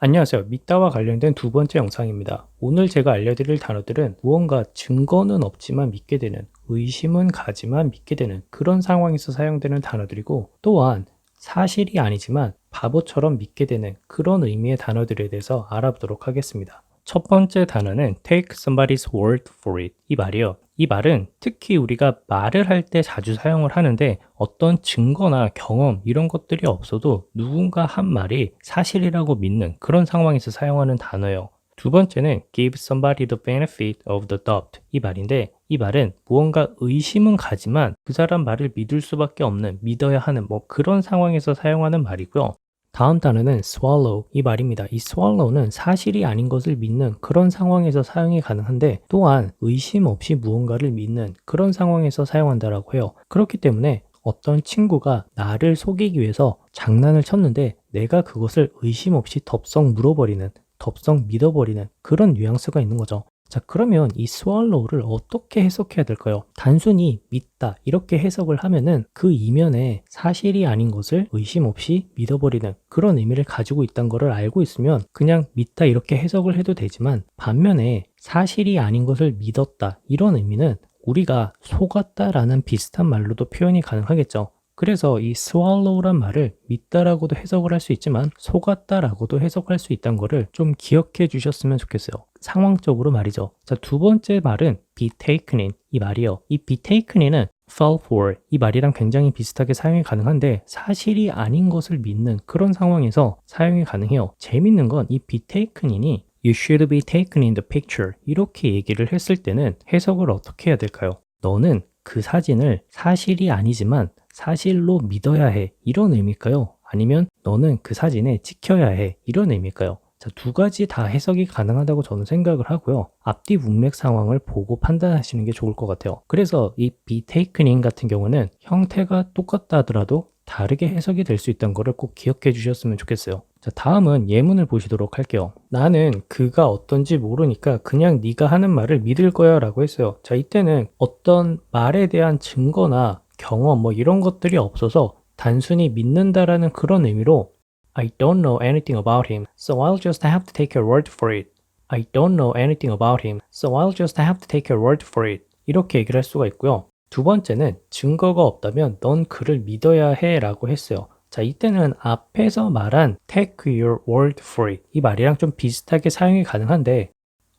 안녕하세요. 믿다와 관련된 두 번째 영상입니다. 오늘 제가 알려드릴 단어들은 무언가 증거는 없지만 믿게 되는, 의심은 가지만 믿게 되는 그런 상황에서 사용되는 단어들이고, 또한 사실이 아니지만 바보처럼 믿게 되는 그런 의미의 단어들에 대해서 알아보도록 하겠습니다. 첫 번째 단어는 take somebody's word for it. 이 말이요. 이 말은 특히 우리가 말을 할 때 자주 사용을 하는데 어떤 증거나 경험 이런 것들이 없어도 누군가 한 말이 사실이라고 믿는 그런 상황에서 사용하는 단어예요. 두 번째는 give somebody the benefit of the doubt. 이 말인데 이 말은 무언가 의심은 가지만 그 사람 말을 믿을 수밖에 없는, 믿어야 하는 그런 상황에서 사용하는 말이고요. 다음 단어는 swallow 이 말입니다. 이 swallow는 사실이 아닌 것을 믿는 그런 상황에서 사용이 가능한데 또한 의심 없이 무언가를 믿는 그런 상황에서 사용한다라고 해요. 그렇기 때문에 어떤 친구가 나를 속이기 위해서 장난을 쳤는데 내가 그것을 의심 없이 덥석 물어버리는, 덥석 믿어버리는 그런 뉘앙스가 있는 거죠. 자, 그러면 이 swallow를 어떻게 해석해야 될까요? 단순히 믿다 이렇게 해석을 하면은 그 이면에 사실이 아닌 것을 의심 없이 믿어버리는 그런 의미를 가지고 있다는 것을 알고 있으면 그냥 믿다 이렇게 해석을 해도 되지만, 반면에 사실이 아닌 것을 믿었다 이런 의미는 우리가 속았다라는 비슷한 말로도 표현이 가능하겠죠. 그래서 이 swallow란 말을 믿다라고도 해석을 할 수 있지만 속았다라고도 해석할 수 있다는 거를 좀 기억해 주셨으면 좋겠어요. 상황적으로 말이죠. 자, 두 번째 말은 be taken in 이 말이요. 이 be taken in은 fall for 이 말이랑 굉장히 비슷하게 사용이 가능한데 사실이 아닌 것을 믿는 그런 상황에서 사용이 가능해요. 재밌는 건 이 be taken in이 you should be taken in the picture 이렇게 얘기를 했을 때는 해석을 어떻게 해야 될까요? 너는 그 사진을 사실이 아니지만 사실로 믿어야 해 이런 의미일까요? 아니면 너는 그 사진에 찍혀야 해 이런 의미일까요? 자, 두 가지 다 해석이 가능하다고 저는 생각을 하고요. 앞뒤 문맥 상황을 보고 판단하시는 게 좋을 것 같아요. 그래서 이 be taken in 같은 경우는 형태가 똑같다 하더라도 다르게 해석이 될 수 있다는 것을 꼭 기억해 주셨으면 좋겠어요. 자, 다음은 예문을 보시도록 할게요. 나는 그가 어떤지 모르니까 그냥 네가 하는 말을 믿을 거야 라고 했어요. 자, 이때는 어떤 말에 대한 증거나 경험 이런 것들이 없어서 단순히 믿는다라는 그런 의미로 I don't know anything about him, so I'll just have to take your word for it. I don't know anything about him, so I'll just have to take your word for it. 이렇게 얘기를 할 수가 있고요. 두 번째는 증거가 없다면 넌 그를 믿어야 해 라고 했어요. 자, 이때는 앞에서 말한 take your word for it 이 말이랑 좀 비슷하게 사용이 가능한데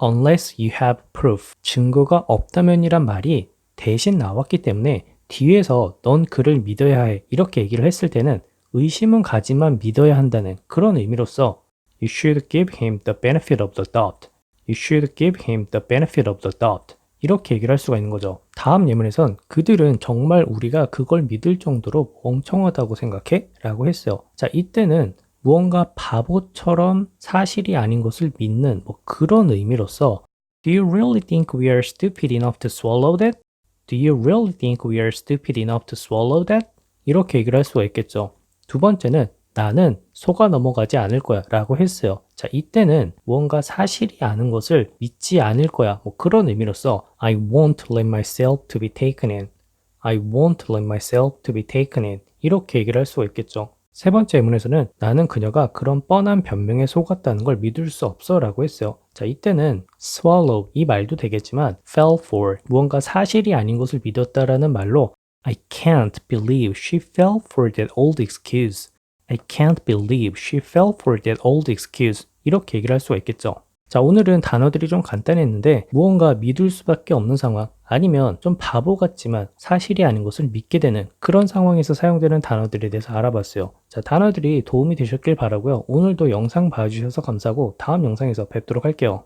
unless you have proof 증거가 없다면이란 말이 대신 나왔기 때문에 뒤에서 넌 그를 믿어야 해 이렇게 얘기를 했을 때는 의심은 가지만 믿어야 한다는 그런 의미로서 You should give him the benefit of the doubt. You should give him the benefit of the doubt. 이렇게 얘기를 할 수가 있는 거죠. 다음 예문에선 그들은 정말 우리가 그걸 믿을 정도로 멍청하다고 생각해? 라고 했어요. 자, 이때는 무언가 바보처럼 사실이 아닌 것을 믿는 그런 의미로서 Do you really think we are stupid enough to swallow that? Do you really think we are stupid enough to swallow that? 이렇게 얘기를 할 수가 있겠죠. 두 번째는 나는 속아 넘어가지 않을 거야 라고 했어요. 자, 이때는 무언가 사실이 아닌 것을 믿지 않을 거야 그런 의미로서 I won't let myself to be taken in. I won't let myself to be taken in. 이렇게 얘기를 할 수가 있겠죠. 세 번째 예문에서는 나는 그녀가 그런 뻔한 변명에 속았다는 걸 믿을 수 없어 라고 했어요. 자, 이때는 swallow 이 말도 되겠지만 fell for 무언가 사실이 아닌 것을 믿었다라는 말로 I can't believe she fell for that old excuse. I can't believe she fell for that old excuse. 이렇게 얘기를 할 수가 있겠죠. 자, 오늘은 단어들이 좀 간단했는데 무언가 믿을 수밖에 없는 상황 아니면 좀 바보 같지만 사실이 아닌 것을 믿게 되는 그런 상황에서 사용되는 단어들에 대해서 알아봤어요. 자, 단어들이 도움이 되셨길 바라고요. 오늘도 영상 봐주셔서 감사하고 다음 영상에서 뵙도록 할게요.